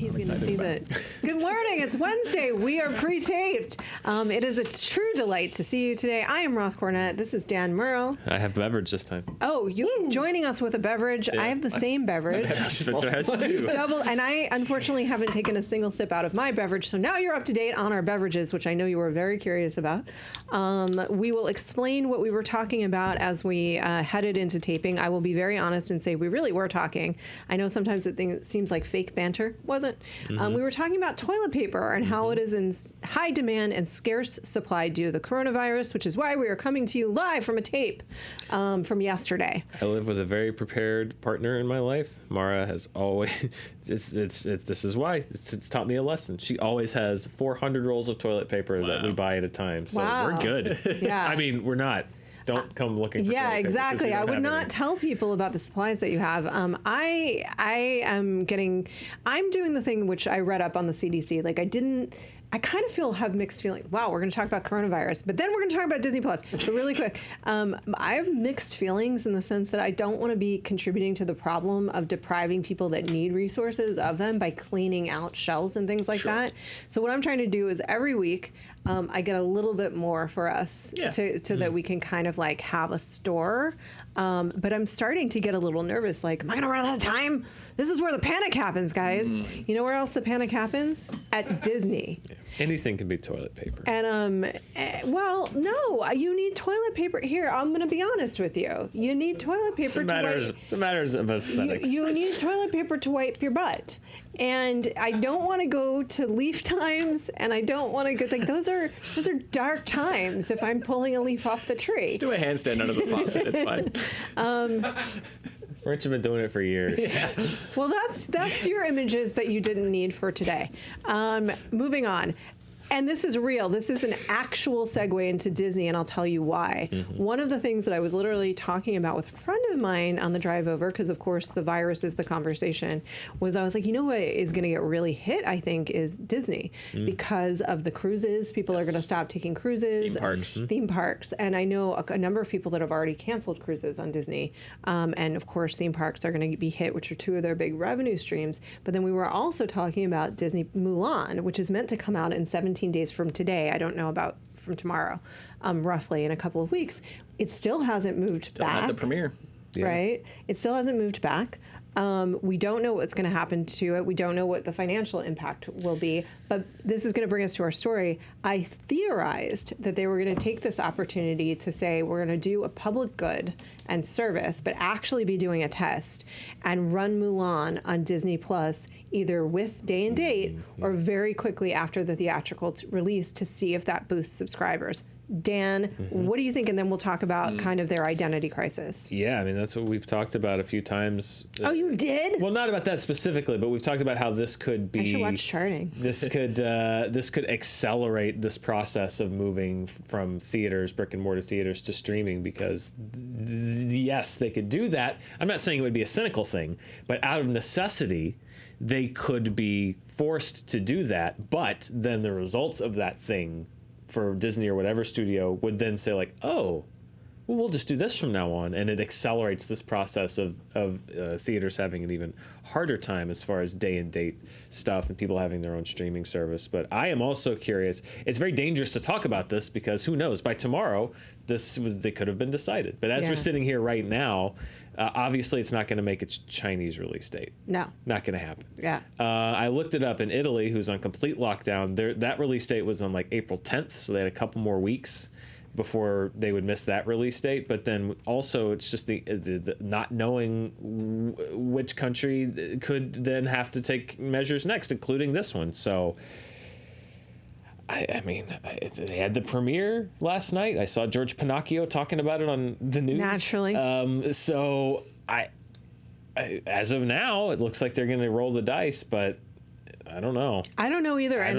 he's going to see that. Good morning. It's Wednesday. We are pre-taped. It is a true delight to see you today. I am Roth Cornet. This is Dan Murrell. I have beverage this time. Oh, you joining us with a beverage. Yeah. I have the same beverage. Double, and I unfortunately haven't taken a single sip out of my beverage. So now you're up to date on our beverages, which I know you were very curious about. We will explain what we were talking about as we headed into taping. I will be very honest and say we really were talking. I know sometimes it seems like fake banter. Wasn't. We were talking about toilet paper and how it is in high demand and scarce supply due to the coronavirus, which is why we are coming to you live from a tape from yesterday. I live with a very prepared partner in my life. Mara has always, this is why, it's taught me a lesson. She always has 400 rolls of toilet paper that we buy at a time. So we're good. Yeah. I mean, we're not. Don't come looking for yeah, exactly. I would not tell people about the supplies that you have. I'm doing the thing which I read up on the CDC. Like I kind of have mixed feelings. Wow, we're going to talk about coronavirus, but then we're going to talk about Disney Plus. But really quick, I have mixed feelings in the sense that I don't want to be contributing to the problem of depriving people that need resources of them by cleaning out shelves and things like that. So what I'm trying to do is every week I get a little bit more for us so that we can kind of like have a store. But I'm starting to get a little nervous. Like, am I going to run out of time? This is where the panic happens, guys. You know where else the panic happens? At Disney. Yeah. Anything can be toilet paper. And, well, no, you need toilet paper. Here, I'm going to be honest with you. You need toilet paper It's a matter of aesthetics. You need toilet paper to wipe your butt. And I don't want to go to leaf times, and I don't want to go, like, those are dark times if I'm pulling a leaf off the tree. Just do a handstand under the faucet. It's fine. Rich have been doing it for years. Yeah. Well, that's your images that you didn't need for today. Moving on. And this is real. This is an actual segue into Disney, and I'll tell you why. One of the things that I was literally talking about with a friend of mine on the drive over, because of course the virus is the conversation, was I was like, you know what is going to get really hit, I think, is Disney. Because of the cruises. People are going to stop taking cruises. Theme parks. And I know a number of people that have already canceled cruises on Disney. And of course, theme parks are going to be hit, which are two of their big revenue streams. But then we were also talking about Disney Mulan, which is meant to come out in 17 days from today. I don't know about from tomorrow, roughly in a couple of weeks. It still hasn't moved back. Still had the premiere. Right? It still hasn't moved back. We don't know what's going to happen to it. We don't know what the financial impact will be. But this is going to bring us to our story. I theorized that they were going to take this opportunity to say we're going to do a public good and service, but actually be doing a test and run Mulan on Disney Plus either with day and date or very quickly after the theatrical release to see if that boosts subscribers. Dan, what do you think? And then we'll talk about kind of their identity crisis. Yeah, I mean, that's what we've talked about a few times. Oh, you did? Well, not about that specifically, but we've talked about how this could be... I should watch Charting. This could accelerate this process of moving from theaters, brick and mortar theaters, to streaming because, yes, they could do that. I'm not saying it would be a cynical thing, but out of necessity, they could be forced to do that. But then the results of that thing for Disney or whatever studio would then say like, oh, well, we'll just do this from now on. And it accelerates this process of theaters having an even harder time as far as day and date stuff and people having their own streaming service. But I am also curious. It's very dangerous to talk about this because who knows, by tomorrow, they could have been decided. But as we're sitting here right now, obviously it's not going to make its Chinese release date. No. Not going to happen. Yeah. I looked it up in Italy, who's on complete lockdown. That release date was on like April 10th, so they had a couple more weeks before they would miss that release date. But then also it's just the not knowing which country could then have to take measures next, including this one. So I mean, they had the premiere last night. I saw George Pinocchio talking about it on the news. Naturally. So I as of now, it looks like they're going to roll the dice, but I don't know. I don't know either. I've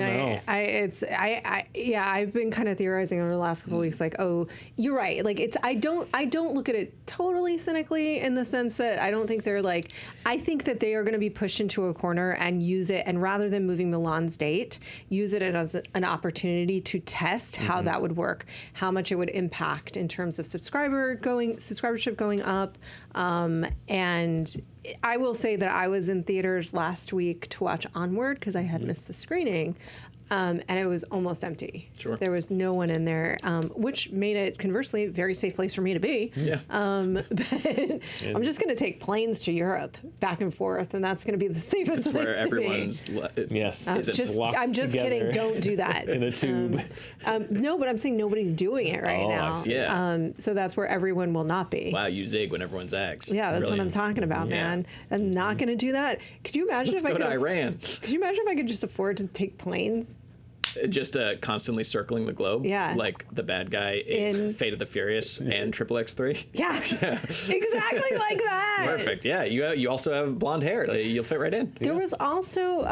been kind of theorizing over the last couple of weeks, like, oh, you're right. Like I don't look at it totally cynically in the sense that I don't think they're like, I think that they are going to be pushed into a corner and use it. And rather than moving Milan's date, use it as an opportunity to test how that would work, how much it would impact in terms of subscribership going up. And I will say that I was in theaters last week to watch Onward because I had missed the screening. And it was almost empty. Sure. There was no one in there, which made it, conversely, a very safe place for me to be. Yeah. But I'm just going to take planes to Europe back and forth, and that's going to be the safest It's where place to everyone's be. Yes. I'm just kidding. Don't do that. in a tube. No, but I'm saying nobody's doing it right Oh, I now. see. Yeah. So that's where everyone will not be. Wow, you zig when everyone zags. Yeah, that's Brilliant. what I'm talking about, Yeah. man. I'm not going to do that. Could you imagine Let's if I go could to Iran. Could you imagine if I could just afford to take planes? Just constantly circling the globe. Yeah. Like the bad guy in Fate of the Furious and XXX3. Yeah, exactly like that. Perfect. Yeah. You also have blonde hair. Like, you'll fit right in. There was also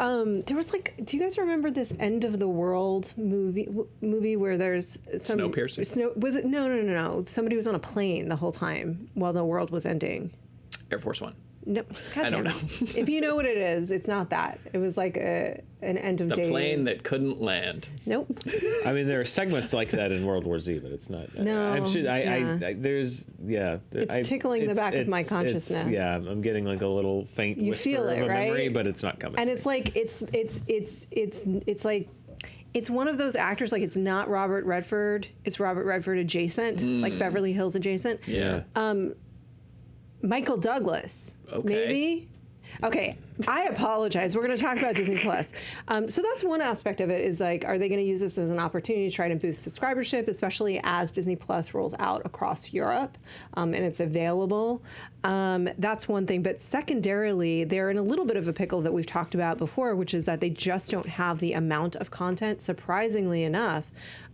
do you guys remember this End of the World movie where there's some Snowpiercer? Was it no. Somebody was on a plane the whole time while the world was ending. Air Force One. No, I don't know. If you know what it is, it's not that. It was like an end of The days. plane that couldn't land. Nope. I mean, there are segments like that in World War Z, but it's not. No, I'm sure. yeah. There's. Yeah. It's tickling the back of my consciousness. Yeah, I'm getting like a little faint You whisper feel it, of a right? memory, but it's not coming. And to it's me. like it's like it's one of those actors, like it's not Robert Redford, it's Robert Redford adjacent, like Beverly Hills adjacent. Yeah. Michael Douglas, Okay. maybe. Okay, I apologize. We're going to talk about Disney Plus. So that's one aspect of it is like, are they going to use this as an opportunity to try to boost subscribership, especially as Disney Plus rolls out across Europe and it's available? That's one thing. But secondarily, they're in a little bit of a pickle that we've talked about before, which is that they just don't have the amount of content, surprisingly enough,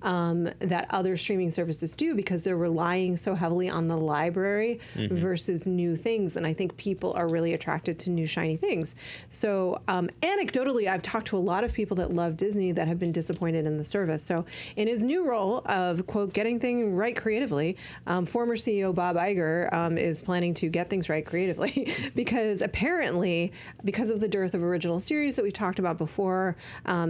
that other streaming services do because they're relying so heavily on the library versus new things. And I think people are really attracted to new shiny things. So anecdotally, I've talked to a lot of people that love Disney that have been disappointed in the service. So in his new role of, quote, getting things right creatively, former CEO Bob Iger is planning to get things right creatively because apparently, because of the dearth of original series that we've talked about before,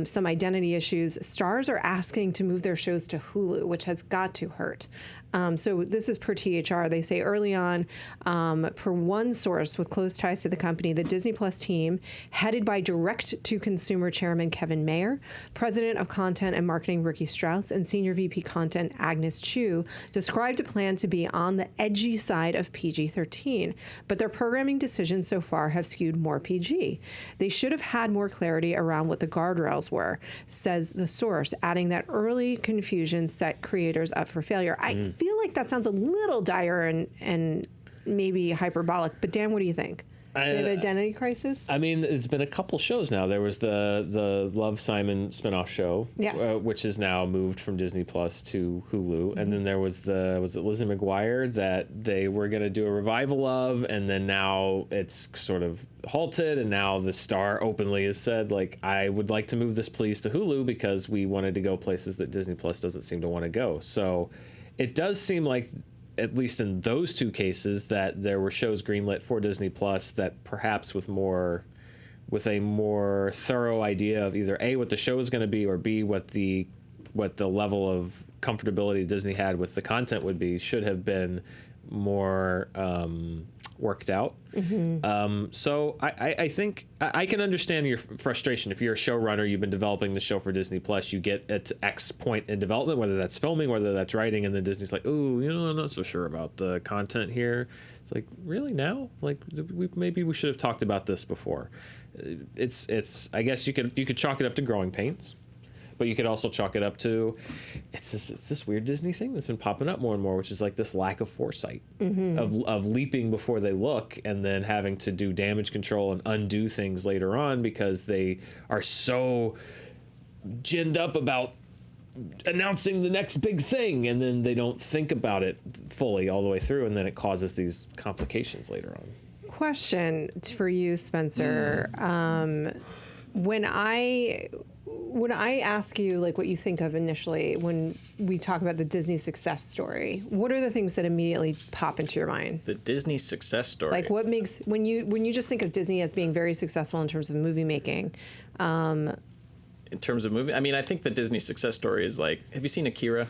some identity issues, stars are asking to move their shows to Hulu, which has got to hurt. So this is per THR. They say early on, per one source with close ties to the company, the Disney Plus team, headed by direct-to-consumer chairman Kevin Mayer, president of content and marketing Ricky Strauss, and senior VP content Agnes Chu, described a plan to be on the edgy side of PG-13. But their programming decisions so far have skewed more PG. They should have had more clarity around what the guardrails were, says the source, adding that early confusion set creators up for failure. I feel like that sounds a little dire and maybe hyperbolic, but Dan, what do you think? Do they have an identity crisis? I mean, it's been a couple shows now. There was the Love, Simon spinoff show, Yes. which is now moved from Disney Plus to Hulu. And then there was was it Lizzie McGuire that they were going to do a revival of, and then now it's sort of halted, and now the Starr openly has said, like, I would like to move this please to Hulu because we wanted to go places that Disney Plus doesn't seem to want to go. So it does seem like, at least in those two cases, that there were shows greenlit for Disney Plus that perhaps with a more thorough idea of either A, what the show is going to be, or B, what the level of comfortability Disney had with the content would be, should have been more worked out. So I think I can understand your frustration. If you're a showrunner, you've been developing the show for Disney Plus, you get it to X point in development, whether that's filming, whether that's writing, and then Disney's like, oh, I'm not so sure about the content here. It's like, really now? Like, maybe we should have talked about this before. It's I guess you could chalk it up to growing pains. But you could also chalk it up to it's this weird Disney thing that's been popping up more and more, which is like this lack of foresight of leaping before they look and then having to do damage control and undo things later on because they are so ginned up about announcing the next big thing, and then they don't think about it fully all the way through, and then it causes these complications later on. Question for you, Spencer. When I ask you like what you think of initially when we talk about the Disney success story, what are the things that immediately pop into your mind? The Disney success story. Like what makes when you just think of Disney as being very successful in terms of movie making? In terms of movie, I mean, I think the Disney success story is like, have you seen Akira?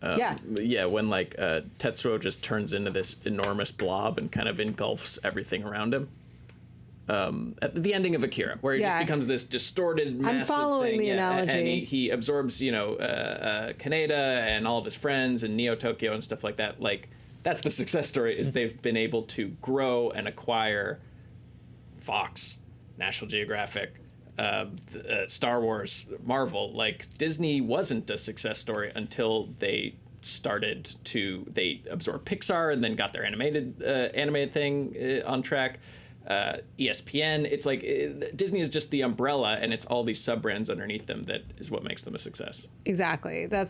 When like Tetsuo just turns into this enormous blob and kind of engulfs everything around him. At the ending of Akira, where he just becomes this distorted, massive I'm following thing. the analogy. And he absorbs, Kaneda and all of his friends and Neo Tokyo and stuff like that. Like, that's the success story, is they've been able to grow and acquire Fox, National Geographic, Star Wars, Marvel. Like, Disney wasn't a success story until they absorbed Pixar and then got their animated thing on track. ESPN, it's like Disney is just the umbrella, and it's all these sub-brands underneath them that is what makes them a success. Exactly. That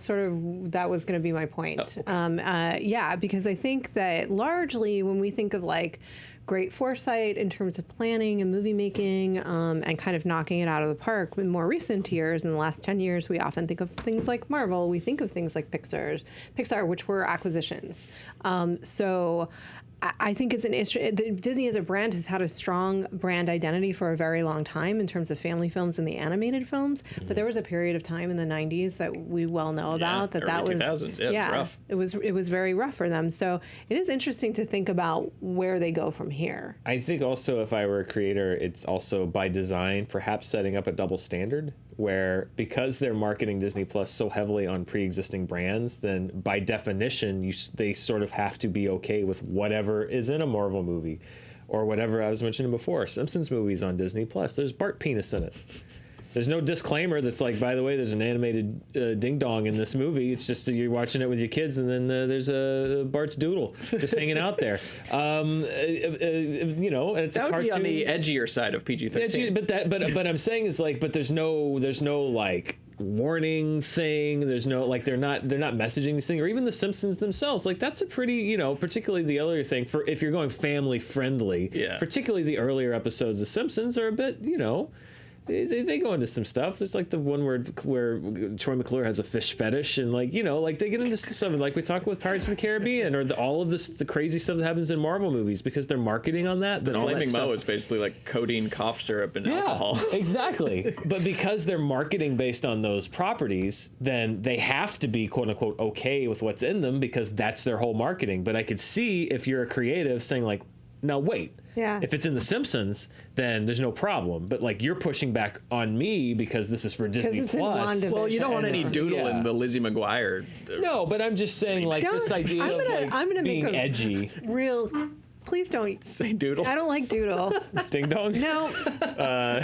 was going to be my point. Because I think that largely when we think of like great foresight in terms of planning and movie making, and kind of knocking it out of the park, in more recent years, in the last 10 years, we often think of things like Marvel. We think of things like Pixar, which were acquisitions. I think it's an issue. Disney as a brand has had a strong brand identity for a very long time in terms of family films and the animated films. But there was a period of time in the 90s that we well know about that was 2000s. It was rough. It was very rough for them. So it is interesting to think about where they go from here. I think also if I were a creator, it's also by design perhaps setting up a double standard where, because they're marketing Disney Plus so heavily on pre-existing brands, then by definition they sort of have to be okay with whatever is in a Marvel movie, or whatever I was mentioning before, Simpsons movies on Disney Plus. There's Bart penis in it. There's no disclaimer that's like, by the way, there's an animated ding dong in this movie. It's just you're watching it with your kids, and then there's a Bart's doodle just hanging out there. And it's that a cartoon. Would be on the edgier side of PG-13. But I'm saying is like, but there's no like warning thing. There's no like they're not messaging this thing, or even the Simpsons themselves. Like, that's a pretty, particularly the earlier thing, for if you're going family friendly. Yeah. Particularly the earlier episodes of Simpsons are a bit, They go into some stuff. There's like the one where Troy McClure has a fish fetish, and like they get into something like we talked with Pirates of the Caribbean, or all of the crazy stuff that happens in Marvel movies, because they're marketing on that. Then the all Flaming that Moe stuff is basically like codeine, cough syrup, and alcohol. Exactly. But because they're marketing based on those properties, then they have to be quote unquote okay with what's in them, because that's their whole marketing. But I could see if you're a creative saying like, now wait. Yeah. If it's in The Simpsons, then there's no problem. But like, you're pushing back on me because this is for Disney Plus. Well, you don't want any doodle in the Lizzie McGuire. No, but I'm just saying, like, this idea I'm gonna being make edgy. Real. Please don't say doodle. I don't like doodle. Ding dong. No. I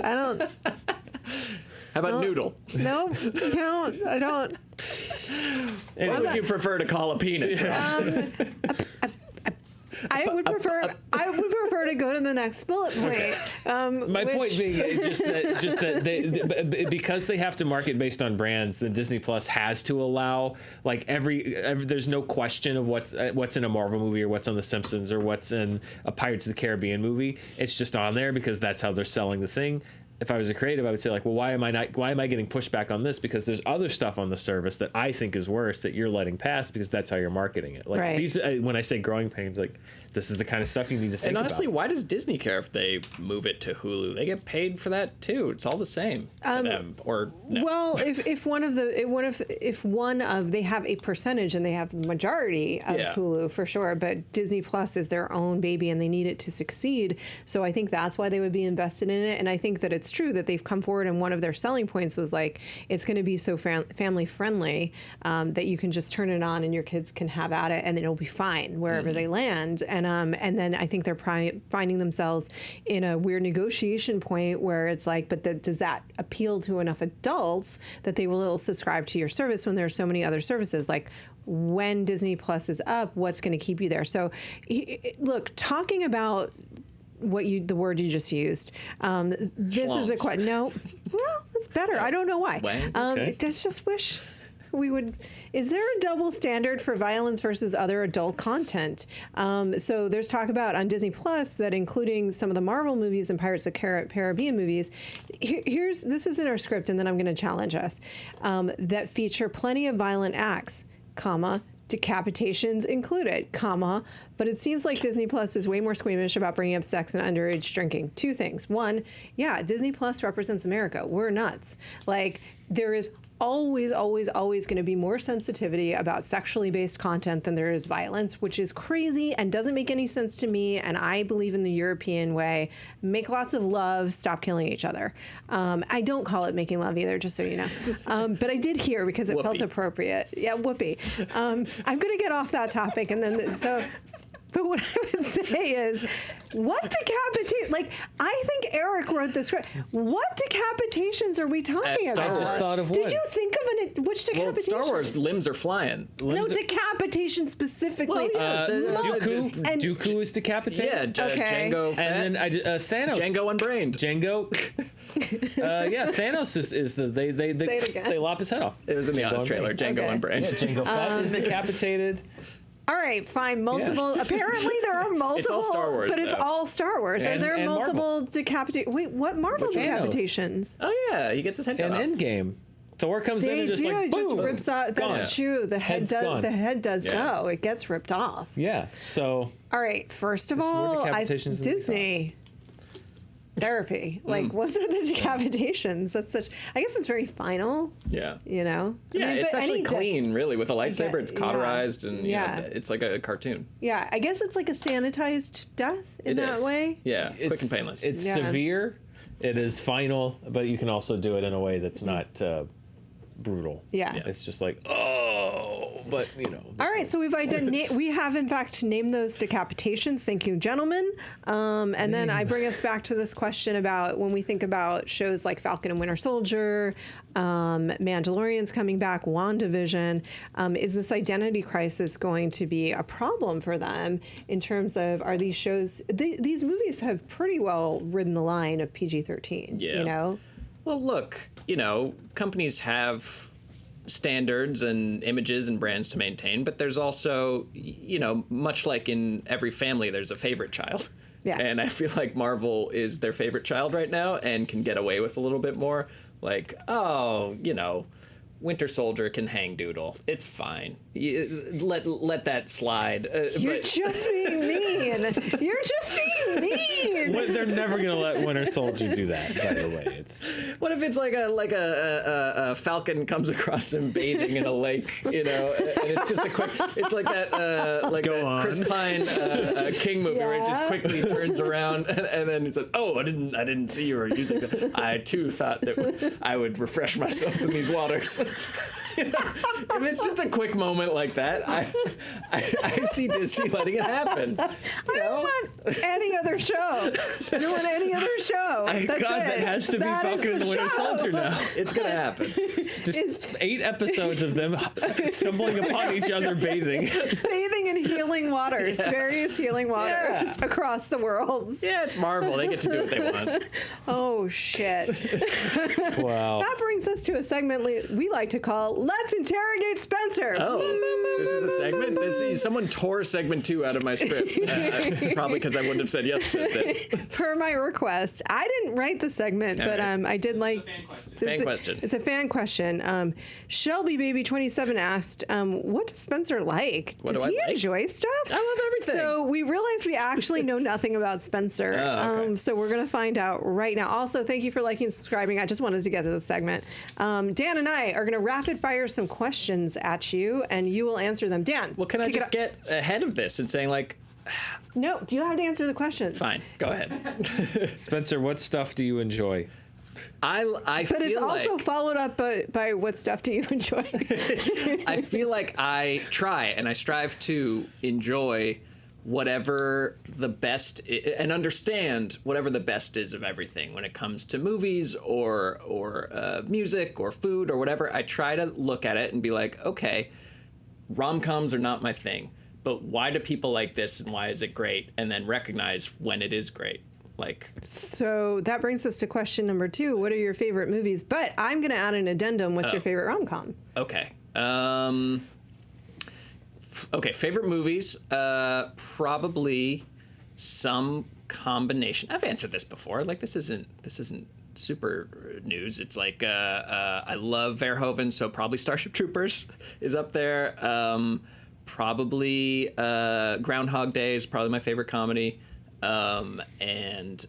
don't. How about noodle? No, I don't. What would you prefer to call a penis? I would prefer to go to the next bullet point. My point being just that they because they have to market based on brands, then Disney Plus has to allow like every there's no question of what's in a Marvel movie, or what's on The Simpsons, or what's in a Pirates of the Caribbean movie. It's just on there because that's how they're selling the thing. If I was a creative, I would say like, well, why am I getting pushback on this? Because there's other stuff on the service that I think is worse that you're letting pass because that's how you're marketing it. Like, these, when I say growing pains, like, this is the kind of stuff you need to think about. And honestly, why does Disney care if they move it to Hulu? They get paid for that too. It's all the same to them. Or no. Well, if one of they have a percentage and they have the majority of Hulu for sure, but Disney Plus is their own baby and they need it to succeed. So I think that's why they would be invested in it. And I think that it's true that they've come forward, and one of their selling points was like, it's going to be so family friendly that you can just turn it on and your kids can have at it, and it'll be fine wherever they land. And then I think they're finding themselves in a weird negotiation point where it's like, but does that appeal to enough adults that they will subscribe to your service when there are so many other services? Like, when Disney Plus is up, what's going to keep you there? So, look, talking about the word you just used. This is a question. No, well, it's better. I don't know why. Okay. I just wish we would. Is there a double standard for violence versus other adult content? So there's talk about on Disney Plus that including some of the Marvel movies and Pirates of the Caribbean movies. This is in our script, and then I'm going to challenge us that feature plenty of violent acts, decapitations included, but it seems like Disney Plus is way more squeamish about bringing up sex and underage drinking. Two things. One, Disney Plus represents America. We're nuts. Like, there is always, always, always going to be more sensitivity about sexually based content than there is violence, which is crazy and doesn't make any sense to me. And I believe in the European way: make lots of love, stop killing each other. I don't call it making love either, just so you know. But I did hear because it felt appropriate. Yeah, whoopee. I'm going to get off that topic, and then But what I would say is, what decapitation? Like, I think Eric wrote this script. What decapitations are we talking about? I just thought of one. Did you think of which decapitation? Well, Star Wars limbs are flying. No, decapitation specifically. Well, Dooku is decapitated. Yeah, Django Fett. And then Thanos. Django unbrained. Django. Thanos is they lop his head off. It was in the Honest trailer. Django unbrained. Yeah, Django Fett is decapitated. All right, fine. Multiple. Yeah. Apparently, there are multiple. It's all Star Wars, but it's all Star Wars. Are there multiple decapitations? Wait, what Marvel decapitations? Oh yeah, he gets his head cut off. Endgame. Thor comes in and just like boom, just rips off. That's true. The head does go. It gets ripped off. Yeah. So. All right. First of all, Disney. Therapy. Like, what are the decapitations? That's such. I guess it's very final. Yeah. You know. Yeah, it's actually clean, really. With a lightsaber, it's cauterized, and you know, it's like a cartoon. Yeah, I guess it's like a sanitized death in that way. Yeah, quick and painless. It's severe. It is final, but you can also do it in a way that's not brutal. Yeah. It's just like, oh, but you know. All right, so we have in fact named those decapitations. Thank you, gentlemen. And then I bring us back to this question about when we think about shows like Falcon and Winter Soldier, Mandalorian's coming back, WandaVision. Is this identity crisis going to be a problem for them in terms of, are these shows? These movies have pretty well ridden the line of PG-13. Yeah. You know. Well, look, you know, companies have standards and images and brands to maintain, but there's also, you know, much like in every family, there's a favorite child. Yes. And I feel like Marvel is their favorite child right now and can get away with a little bit more. Like, oh, you know, Winter Soldier can hang doodle. It's fine. Let that slide. You're just being mean. You're just being mean. They're never gonna let Winter Soldier do that. By the way, what if it's like a falcon comes across him bathing in a lake, you know, and it's just a quick. It's like that Chris Pine King movie where it just quickly turns around and then he says, "Oh, I didn't see you were using that. I too thought that I would refresh myself in these waters." If it's just a quick moment like that, I see Disney letting it happen. I don't want any other show. I don't want any other show. That has to be Falcon and the Winter Soldier now. It's gonna happen. Just 8 episodes of them stumbling upon each other bathing in healing waters, various healing waters across the world. Yeah, it's Marvel. They get to do what they want. Oh shit! Wow. That brings us to a segment we like to call "Let's Interrogate Spencer." Oh, this is a segment? Someone tore segment 2 out of my script. Probably because I wouldn't have said yes to this. Per my request. I didn't write the segment, but I did like... Fan question. It's a fan question. Shelby Baby 27 asked, what does Spencer like? Does he enjoy stuff? I love everything. So we realized we actually know nothing about Spencer. Okay. So we're going to find out right now. Also, thank you for liking and subscribing. I just wanted to get to this segment. Dan and I are going to rapid fire some questions at you, and you will answer them. Dan. Well, can I just get ahead of this and saying, like... No, you have to answer the questions. Fine, go ahead. Spencer, what stuff do you enjoy? I but it's also followed up by what stuff do you enjoy? I feel like I try and I strive to enjoy whatever the best and understand whatever the best is of everything when it comes to movies or music or food or whatever. I try to look at it and be like, okay, rom-coms are not my thing, but why do people like this and why is it great? And then recognize when it is great. So that brings us to question number 2. What are your favorite movies? But I'm going to add an addendum. What's your favorite rom-com? Okay. Okay, favorite movies, probably some combination. I've answered this before. Like, this isn't super news. It's like I love Verhoeven, so probably Starship Troopers is up there. Probably Groundhog Day is probably my favorite comedy. And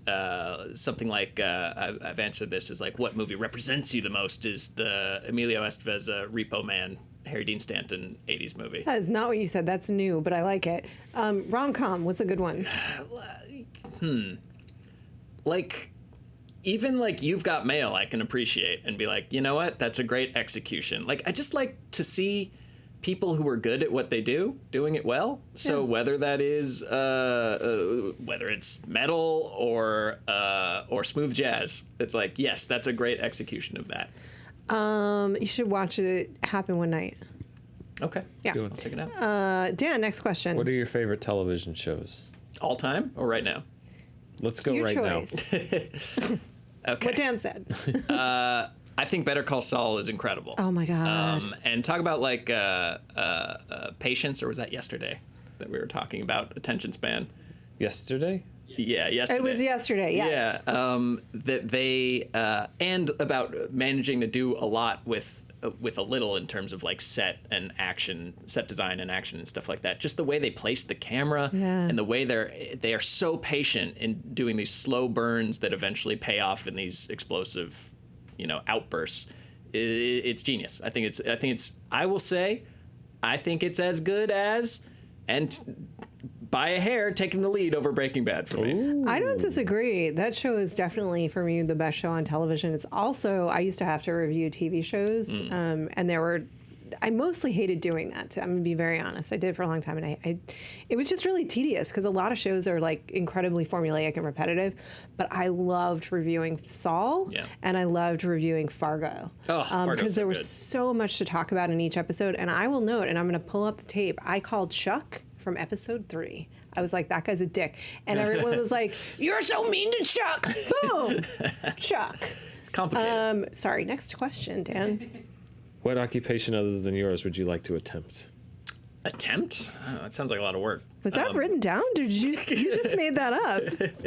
something like I've answered this is like, what movie represents you the most? Is the Emilio Estevez Repo Man, Harry Dean Stanton 80s movie. That is not what you said. That's new, but I like it. Rom-com, what's a good one? Like, even like You've Got Mail, I can appreciate and be like, you know what? That's a great execution. Like, I just like to see people who are good at what they do doing it well. So whether that is whether it's metal or smooth jazz, it's like, yes, that's a great execution of that. You should watch it happen one night. Okay. Yeah. I'll check it out. Dan, next question. What are your favorite television shows? All time or right now? Let's go Your right choice. Okay. What Dan said. I think Better Call Saul is incredible. Oh my God. And talk about like patience, or was that yesterday that we were talking about attention span? Yesterday? Yeah, yesterday. It was yesterday, yes. Yeah, that they and about managing to do a lot with a little in terms of like set design and action and stuff like that. Just the way they place the camera and the way they are so patient in doing these slow burns that eventually pay off in these explosive, outbursts. It's genius. I think it's. I will say, I think it's as good as, and by a hair, taking the lead over Breaking Bad for me. I don't disagree. That show is definitely, for me, the best show on television. It's also, I used to have to review TV shows, and I mostly hated doing that. I'm gonna be very honest. I did it for a long time, and it was just really tedious because a lot of shows are like incredibly formulaic and repetitive. But I loved reviewing Saul, and I loved reviewing Fargo. Because there was so much to talk about in each episode. And I will note, and I'm gonna pull up the tape. I called Chuck from episode 3. I was like, that guy's a dick. And everyone was like, you're so mean to Chuck. Boom. Chuck. It's complicated. Sorry, next question, Dan. What occupation other than yours would you like to attempt? Attempt? Oh, that sounds like a lot of work. Was that written down? Did you just made that up?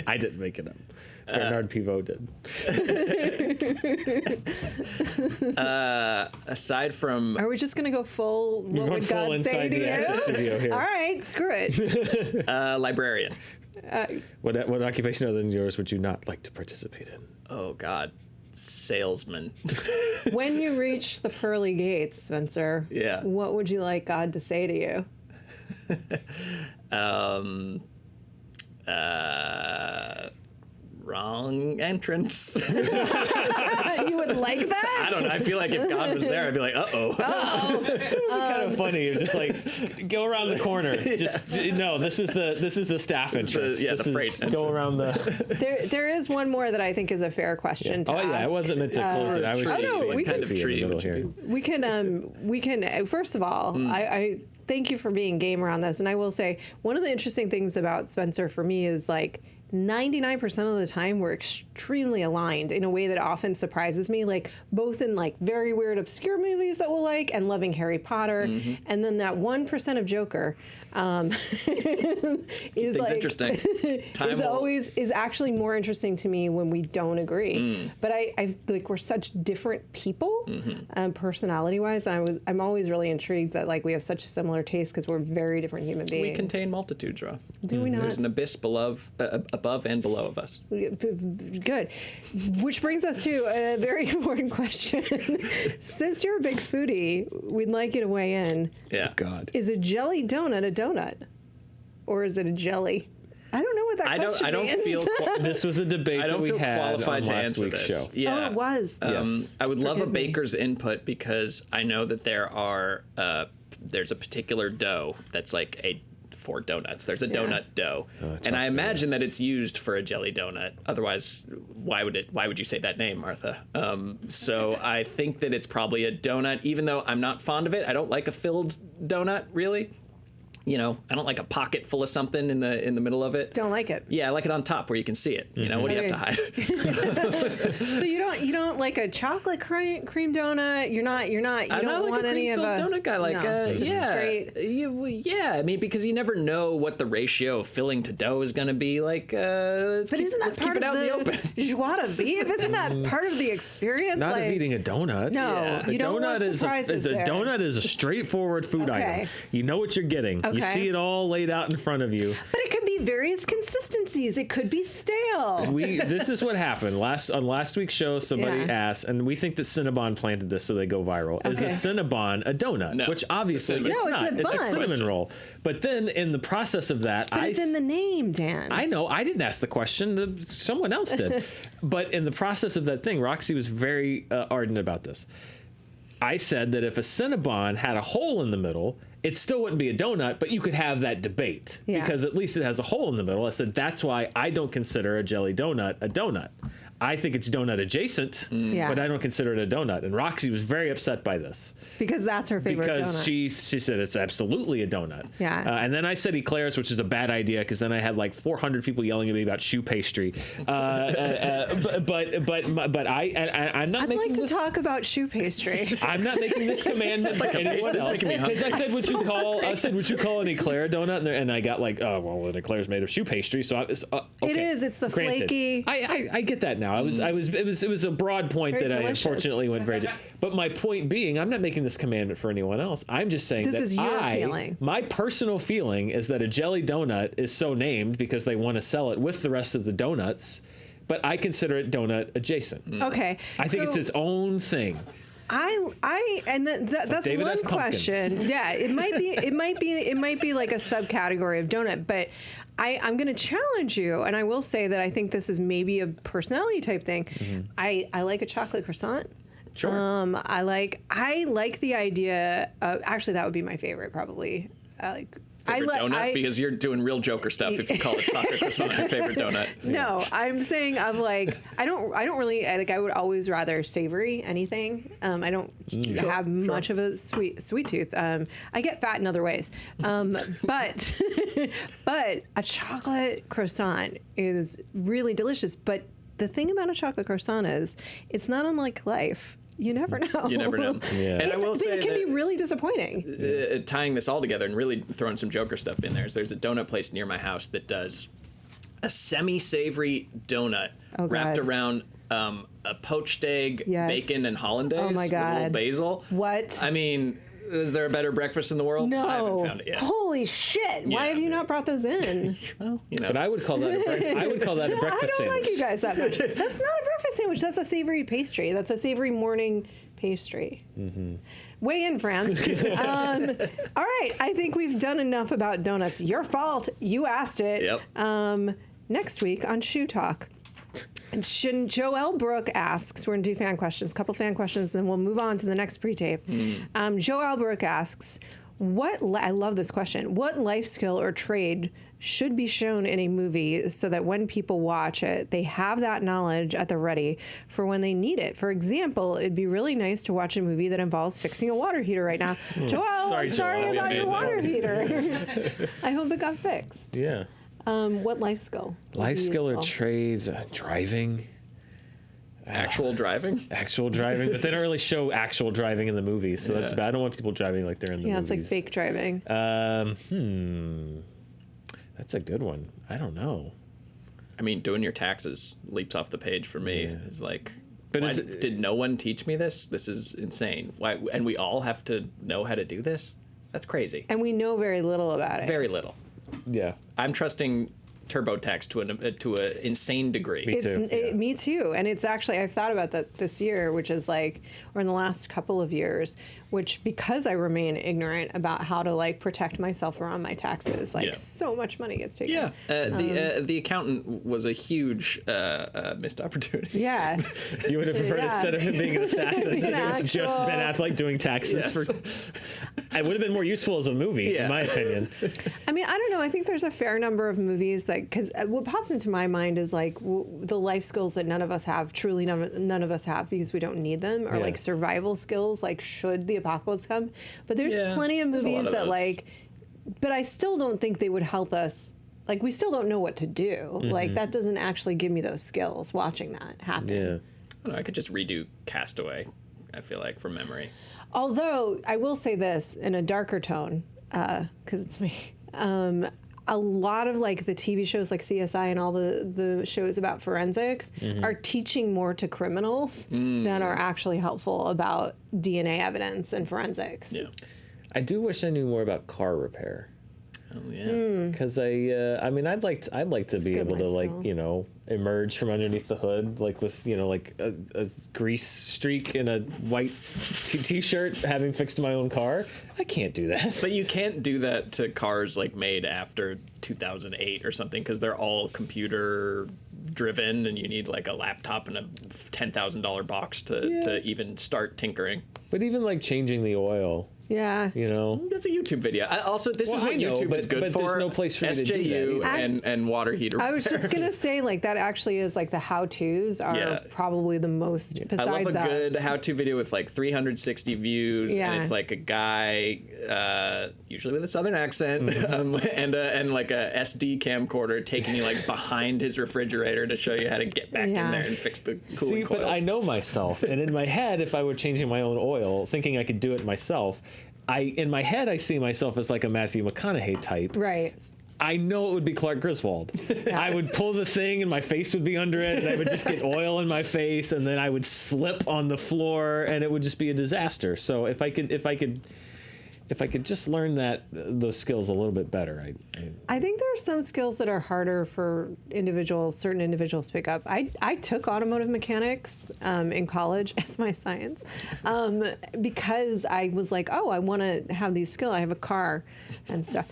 I didn't make it up. Bernard Pivot did. Aside from... Are we just going to go full, what would God say to the actor you? studio here. All right, screw it. librarian. What occupation other than yours would you not like to participate in? Oh, God. Salesman. When you reach the pearly gates, Spencer, what would you like God to say to you? Wrong entrance. You would like that? I don't know. I feel like if God was there, I'd be like, uh-oh. Kind of funny. It's just like, go around the corner. Just no. This is the staff entrance. The freight entrance. Go around the. There is one more that I think is a fair question to ask. I wasn't meant to close it. I was just being kind of goofy in the middle here. We can. First of all, I thank you for being game around this, and I will say one of the interesting things about Spencer for me is like 99% of the time we're extremely aligned in a way that often surprises me, like both in like very weird obscure movies that we'll like and loving Harry Potter, and then that 1% of Joker is like interesting. is actually more interesting to me when we don't agree. But I like we're such different people, personality wise, and I'm always really intrigued that like we have such similar tastes because we're very different human beings. We contain multitudes, Roth. Do we not? There's an abyss above and below of us. Good. Which brings us to a very important question. Since you're a big foodie, we'd like you to weigh in. Yeah. God. Is a jelly donut a donut? Or is it a jelly? I don't know what that question I don't means. feel This was a debate I don't that we feel had qualified on to last answer week's this. show. Yeah. Oh, it was. Yes. I would love a Forgive me. baker's input because I know that there's a particular dough that's like for donuts. There's a donut dough, and I imagine that it's used for a jelly donut. Otherwise, why would you say that name, Martha? So I think that it's probably a donut, even though I'm not fond of it. I don't like a filled donut, really. I don't like a pocket full of something in the middle of it. Don't like it. Yeah, I like it on top where you can see it. What do you have to hide? So you don't like a chocolate cream donut. You don't want any of a donut guy. Like just straight. I mean, because you never know what the ratio of filling to dough is going to be. Like, But isn't that let's part keep it of out in the open. joie de vivre? Isn't that part of the experience? Not like, of eating a donut. No, you don't want surprises there. A donut is a straightforward food item. You know what you're getting. You see it all laid out in front of you. But it could be various consistencies. It could be stale. This is what happened on last week's show. Somebody asked, and we think that Cinnabon planted this so they go viral. Is a Cinnabon a donut? No. Which obviously it's not. It's a bun. It's a cinnamon roll. But then in the process of that, But it's in the name, Dan. I know. I didn't ask the question. Someone else did. But in the process of that thing, Roxy was very ardent about this. I said that if a Cinnabon had a hole in the middle, it still wouldn't be a donut, but you could have that debate because at least it has a hole in the middle. I said that's why I don't consider a jelly donut a donut. I think it's donut adjacent, but I don't consider it a donut. And Roxy was very upset by this. Because that's her favorite donut. Because she said it's absolutely a donut. Yeah. And then I said eclairs, which is a bad idea because then I had like 400 people yelling at me about shoe pastry. But I'm not I'd making like to this, talk about shoe pastry. I'm not making this commandment for anyone else. Because I said, would you call an eclair a donut? And I got like, oh, well, an eclair is made of shoe pastry. So okay. It is. It's the flaky. I get that now. It was a broad point that delicious. I unfortunately went very. But my point being, I'm not making this commandment for anyone else. I'm just saying This is your feeling. My personal feeling is that a jelly donut is so named because they want to sell it with the rest of the donuts. But I consider it donut adjacent. Okay. I think it's its own thing. That's David one has pumpkins. question. Yeah, it might be like a subcategory of donut, but I'm going to challenge you, and I will say that I think this is maybe a personality type thing. I like a chocolate croissant. Sure. I like the idea of, actually that would be my favorite probably. Favorite donut? Because you're doing real Joker stuff if you call it chocolate croissant your favorite donut. No, I'm saying of like I don't really like. I would always rather savory anything. I don't have much of a sweet tooth. I get fat in other ways. But a chocolate croissant is really delicious. But the thing about a chocolate croissant is it's not unlike life. You never know. You never know. Yeah. And I will say it can be really disappointing. Tying this all together and really throwing some Joker stuff in there is there's a donut place near my house that does a semi-savory donut wrapped around a poached egg, bacon, and hollandaise Oh my God. with a little basil. What? I mean, is there a better breakfast in the world? No. I haven't found it yet. Holy shit! Why have you not brought those in? Well, you know. But I would call that a breakfast I sandwich. don't like you guys that much. That's not a breakfast sandwich. That's a savory pastry. That's a savory morning pastry. Weigh in, France. All right. I think we've done enough about donuts. Your fault. You asked it. Yep. Next week on Shoe Talk. And Joelle Brooke asks, we're going to do fan questions, couple fan questions, then we'll move on to the next pre-tape. Joelle Brooke asks, I love this question, what life skill or trade should be shown in a movie so that when people watch it, they have that knowledge at the ready for when they need it? For example, it'd be really nice to watch a movie that involves fixing a water heater right now. Joelle, I'm sorry Joelle. about your Amazing. water heater. I hope it got fixed. Yeah. What life skill? Life skill or trades, driving. Actual driving? Actual driving, but they don't really show actual driving in the movies, so that's bad. I don't want people driving like they're in the movies. Yeah, it's like fake driving. That's a good one. I don't know. I mean, doing your taxes leaps off the page for me. Yeah. It's like, But did no one teach me this? This is insane. Why? And we all have to know how to do this? That's crazy. And we know very little about it. Very little. Yeah. I'm trusting TurboTax to an insane degree. Me too. Me too. And it's actually, I've thought about that this year, which is like, or in the last couple of years, which because I remain ignorant about how to like protect myself around my taxes, like so much money gets taken. Yeah. The accountant was a huge missed opportunity. Yeah. You would have preferred instead of him being an assassin, Being it was actual- just Ben Affleck doing taxes. Yes. It would have been more useful as a movie, in my opinion. I mean, I don't know. I think there's a fair number of movies that, because what pops into my mind is like the life skills that none of us have, truly none of us have because we don't need them, or like survival skills, like should the apocalypse come. But there's plenty of movies that like, but I still don't think they would help us. Like, we still don't know what to do. Like, that doesn't actually give me those skills watching that happen. Yeah. I don't know, I could just redo Castaway, I feel like, from memory. Although, I will say this in a darker tone, because it's me. A lot of like the TV shows like CSI and all the shows about forensics are teaching more to criminals than are actually helpful about DNA evidence and forensics. Yeah. I do wish I knew more about car repair. Oh, yeah. Because I mean, I'd like to be good able to lifestyle. emerge from underneath the hood, with a grease streak and a white t-shirt, having fixed my own car. I can't do that. But you can't do that to cars made after 2008 or something, because they're all computer driven, and you need a laptop and a $10,000 box to even start tinkering. But even changing the oil. Yeah. That's a YouTube video. Also, this is what YouTube is good for. There's no place for me to do SJU that and water heater. I was just gonna say, that actually is the how-tos are probably the most. I Besides love a good us. how-to video with 360 views, Yeah. and it's a guy, usually with a southern accent, and a SD camcorder taking you behind his refrigerator to show you how to get back in there and fix the cooling coils. But I know myself, and in my head, if I were changing my own oil, thinking I could do it myself, in my head I see myself as a Matthew McConaughey type. Right. I know it would be Clark Griswold. I would pull the thing and my face would be under it, and I would just get oil in my face, and then I would slip on the floor, and it would just be a disaster. So if I could just learn those skills a little bit better, I think there are some skills that are harder for certain individuals to pick up. I took automotive mechanics in college as my science because I was I want to have these skills. I have a car and stuff.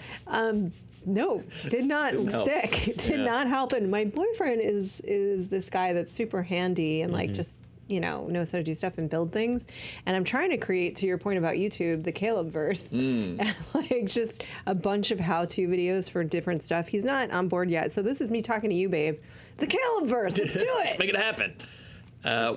No, did not stick. Did not help. And my boyfriend is this guy that's super handy and just knows how to do stuff and build things. And I'm trying to create, to your point about YouTube, the Caleb verse, and just a bunch of how-to videos for different stuff. He's not on board yet, so this is me talking to you, babe. The Caleb verse, let's do it. Let's make it happen.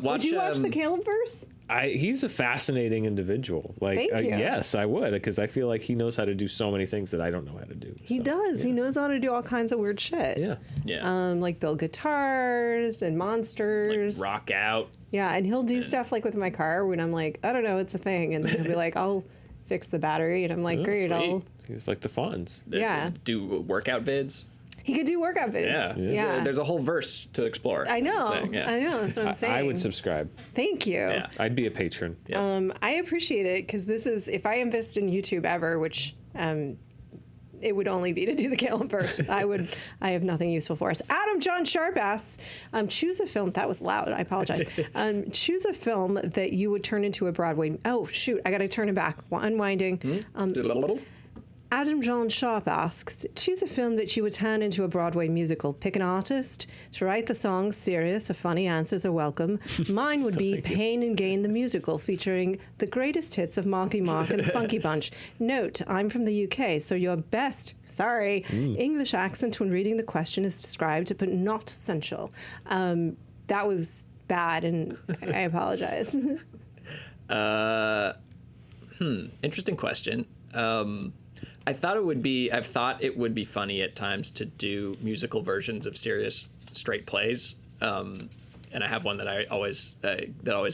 Would you watch the Caleb verse? He's a fascinating individual. Thank you. Yes, I would, because I feel like he knows how to do so many things that I don't know how to do. He does. Yeah. He knows how to do all kinds of weird shit. Yeah. Yeah. Build guitars and monsters. Rock out. Yeah, and he'll do stuff with my car when I'm I don't know, it's a thing. And he'll be I'll fix the battery. And I'm great, sweet. He's like the Fonz. Yeah. Do workout vids. He could do workout videos. Yeah. There's a whole verse to explore. I know. I know. That's what I'm saying. I would subscribe. Thank you. Yeah. I'd be a patron. Yeah. I appreciate it because this is, if I invest in YouTube ever, which it would only be to do the Caleb verse. I have nothing useful for us. Adam John Sharp asks, choose a film. That was loud. I apologize. Choose a film that you would turn into a Broadway. Oh, shoot. I got to turn it back. Unwinding. Adam John Sharp asks, choose a film that you would turn into a Broadway musical. Pick an artist to write the songs. Serious or funny answers are welcome. Mine would be Pain and Gain the Musical, featuring the greatest hits of Marky Mark and the Funky Bunch. Note, I'm from the UK, so your best, English accent when reading the question is described, but not essential. That was bad, and I apologize. Interesting question. I've thought it would be funny at times to do musical versions of serious straight plays, and I have one that I always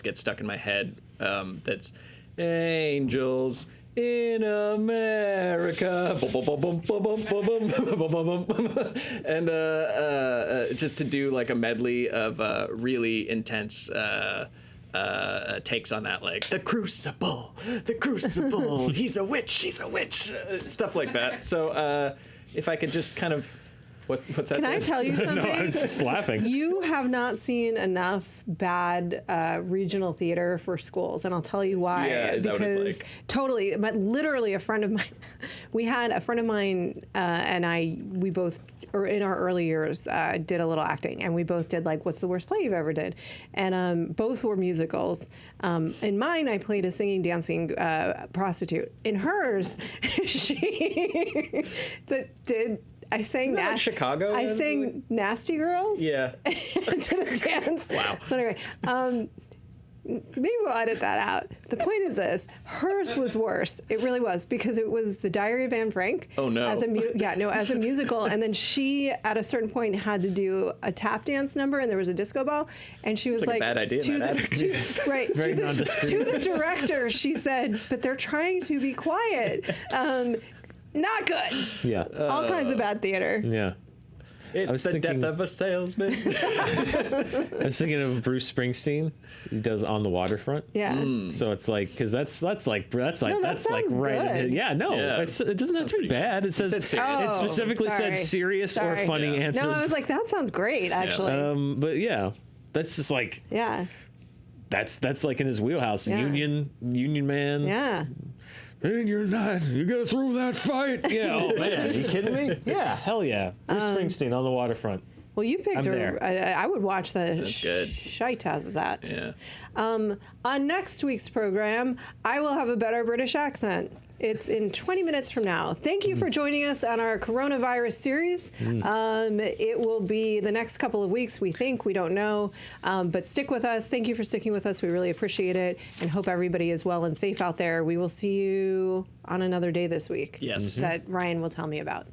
gets stuck in my head. That's Angels in America, and just to do a medley of really intense. Takes on that, the crucible, he's a witch, she's a witch, stuff like that. So if I could just kind of, what's that? Can I tell you something? No, I'm just laughing. You have not seen enough bad regional theater for schools, and I'll tell you why. Yeah, is that what it's like? Totally, but literally a friend of mine, and we both, or in our early years, did a little acting, and we both did what's the worst play you've ever did, and both were musicals. In mine, I played a singing, dancing prostitute. In hers, I sang Chicago. I sang Nasty Girls. Yeah. To the dance. Wow. So anyway, maybe we'll edit that out. The point is this: hers was worse. It really was, because it was The Diary of Anne Frank. Oh no. As a musical, and then she at a certain point had to do a tap dance number, and there was a disco ball, and she was like a bad idea to in that the director, she said, "But they're trying to be quiet." Not good. Yeah. All kinds of bad theater. Yeah. It's the death of a salesman. I was thinking of Bruce Springsteen. He does On the Waterfront. Yeah. So it's like, because that's like right. sounds good. Yeah, no, Yeah. It doesn't have to be bad. It says said serious. it specifically said sorry. serious or Sorry. funny Yeah. answers. No, I was like, that sounds great, actually. But yeah, that's just like Yeah. that's like in his wheelhouse. Yeah. Union man. Yeah. Hey, you're not. You gotta throw that fight. Yeah. Oh man, are you kidding me? Yeah. Hell yeah. Bruce Springsteen On the Waterfront. Well, you picked I'm her. I would watch the good. shite out of that. Yeah. On next week's program, I will have a better British accent. It's in 20 minutes from now. Thank you for joining us on our coronavirus series. It will be the next couple of weeks, we think. We don't know. But stick with us. Thank you for sticking with us. We really appreciate it and hope everybody is well and safe out there. We will see you on another day this week. Yes. That Ryan will tell me about.